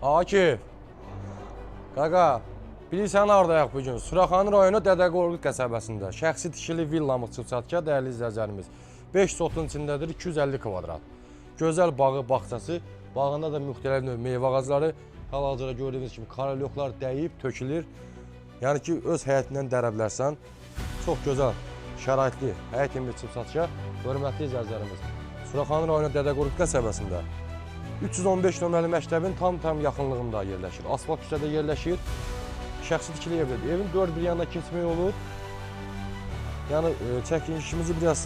Akif. Qaqa, bilirsən haradayıq bugün? Suraxanı rayonu Dədə Qorqud qəsəbəsində. Şəxsi tikili villamız çıxsatka, dəyərli izləyicilərimiz. 5 sotun içindədir, 250 kvadrat. Gözəl bağı, bağçası. Bağında da müxtəlif növ meyvə ağacları. Hal-hazırda gördüyünüz kimi karolyoklar dəyib, tökülür. Yəni ki, öz həyətindən dərə bilərsən. Çox gözəl, şəraitli, həyət imli çıxsatka. Hörmətli izləyicilərimiz. Suraxanı rayonu Dədə Qorqud qəsəbəsində 315 nömrəli məktəbin tam yaxınlığında yerləşir. Asfalt küçədə yerləşir. Şəxsi tikili evlidir. Evin 4 bir yanına keçmək olur. Yəni çəkilişimizi biraz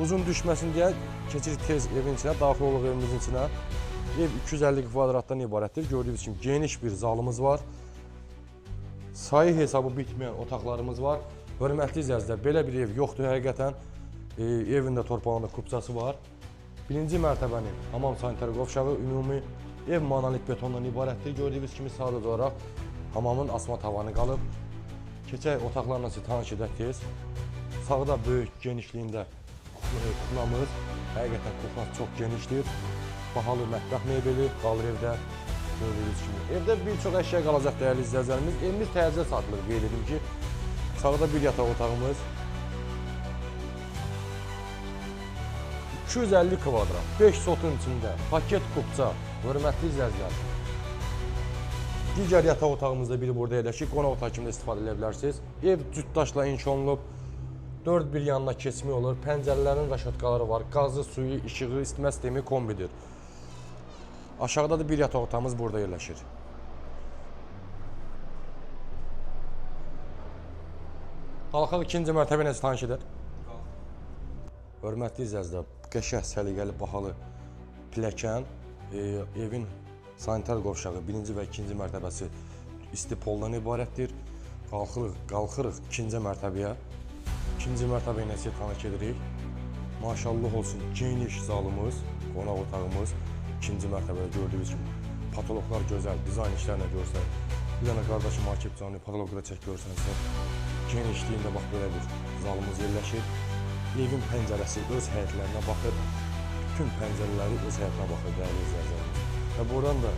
uzun düşməsin deyə keçirik tez evin içinə, daxil oluq evimizin içinə. Ev 250 kvadratdan ibarətdir. Gördüyünüz kimi geniş bir zalımız var. Sayı hesabı bitməyən otaqlarımız var. Hörmətli izləyicilər, belə bir ev yoxdur həqiqətən. Evində torpağında kupçası var. Birinci mərtəbənin hamam sanitar qovşağı ümumi ev monolit betondan ibarətdir. Gördüyünüz kimi sadəcə olaraq hamamın asma tavanı qalıb. Keçək otaqlarla sizi tanış edək tez. Sağda böyük genişliyində kuklamız. Həqiqətən kukla çox genişdir. Bahalı mətbəx mebeli qalır evdə. Gördüyünüz kimi. Evdə bir çox əşya qalacaq dəyərli izləyicilərimiz. Evimiz təzə satılır, qeyd edim ki. Sağda bir yataq otağımız. 250 kvadrat, 5 sotun içində, paket kupça, hörmətli izləyicilər. Digər yataq otağımızda biri burada yerləşir, qonaq otağı kimi də istifadə edə bilərsiniz. Ev cütdaşla inşa olunub, 4 bir yanına keçmək olur, pəncərələrin raşotkaları var, qazı, suyu, işığı, isitmə sistemi kombidir. Aşağıda da bir yataq otağımız burada yerləşir. Qalxaq ikinci mərtəbə necə tanış edər? Hörmətli izləyicilər, qəşəng, səliqəli, bahalı pilləkən, evin sanitar qovşağı birinci və ikinci mərtəbəsi isti poldan ibarətdir. Qalxırıq ikinci mərtəbəyə. İkinci mərtəbə ilə sizi tanış edirik. Maşallah olsun, geniş zalımız, qonaq otağımız. İkinci mərtəbədə gördüyünüz kimi patologlar gözəl, dizayn işlərlə görsək. Bir dənə qardaşım Akif canlı patologlara çək görsənsə. Genişliyində bax belə bir zalımız yerləşir. Evin pəncərəsi öz həyətlərinə baxır. Bütün pəncərələri öz həyətinə baxır dəyərli izləyicilərimiz. Və buradan da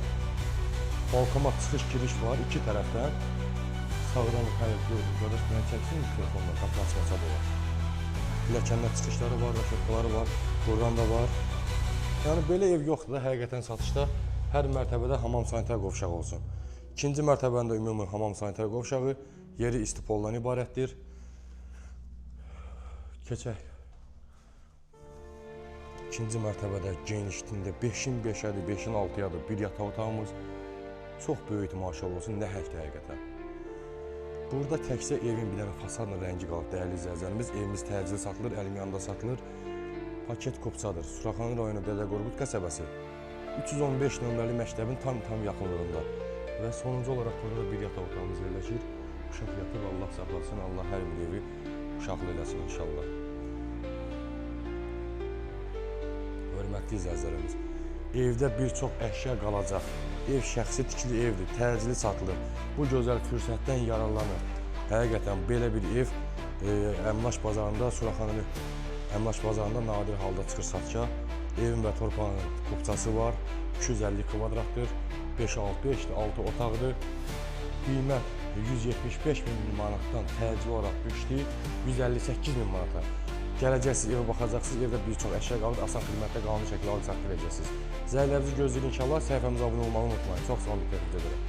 balkona çıxış giriş var iki tərəfdən. Sağdan qardaş mənə çəksin telefonla, qapı açmasa da var. Pilləkəndə çıxışları var, raşotkaları var. Buradan da var. Yəni belə ev yoxdur da həqiqətən satışda. Hər mərtəbədə hamam sanitar qovşağı olsun. İkinci mərtəbəndə ümumi hamam sanitar qovşağı, yeri isti poldan ibarətdir. Keçək. İkinci mərtəbədə genişliyində 5-in 5-ədir, 5-in 6-yadır bir yataq otağımız. Çox böyükdür maşallah olsun, nə həkdir həqiqətən. Burada təkcə evin bir dənə fasadla rəngi qalıb dəyərli izləyicilərimiz. Evimiz təcili satılır, əlim yanında satılır. Paket kupçadır. Suraxanı rayonu Dədə Qorqud qəsəbəsi. 315 nömrəli məktəbin tam yaxınlığında. Və sonuncu olaraq burada bir yataq otağımız yerləşir. Uşaq yatır, Allah saxlasın, Allah hər bir evi uşaqlı eləsin inşallah. Hörmətli izləyicilərimiz, evdə bir çox əşya qalacaq. Ev şəxsi tikili evdir, təcili satılır. Bu gözəl fürsətdən yararlanır. Həqiqətən belə bir ev əmlak bazarında, Suraxanı əmlak bazarında nadir halda çıxır satışa. Evin və torpağının kupçası var, 250 kvadratdır, 5-6 otaqdır. Qiymət 175 min manatdan təcili olaraq düşdü, 158 min manata. Gələcəksiniz, evə baxacaqsınız, evdə bir çox əşya qalır, asan xidmətdə qanuni şəkildə alıb çatdıracaqsınız. Zərlərinizi gözləyin inşallah, səhifəmizə abunə olmağı unutmayın. Çox sağ olun, təşəkkür ederim.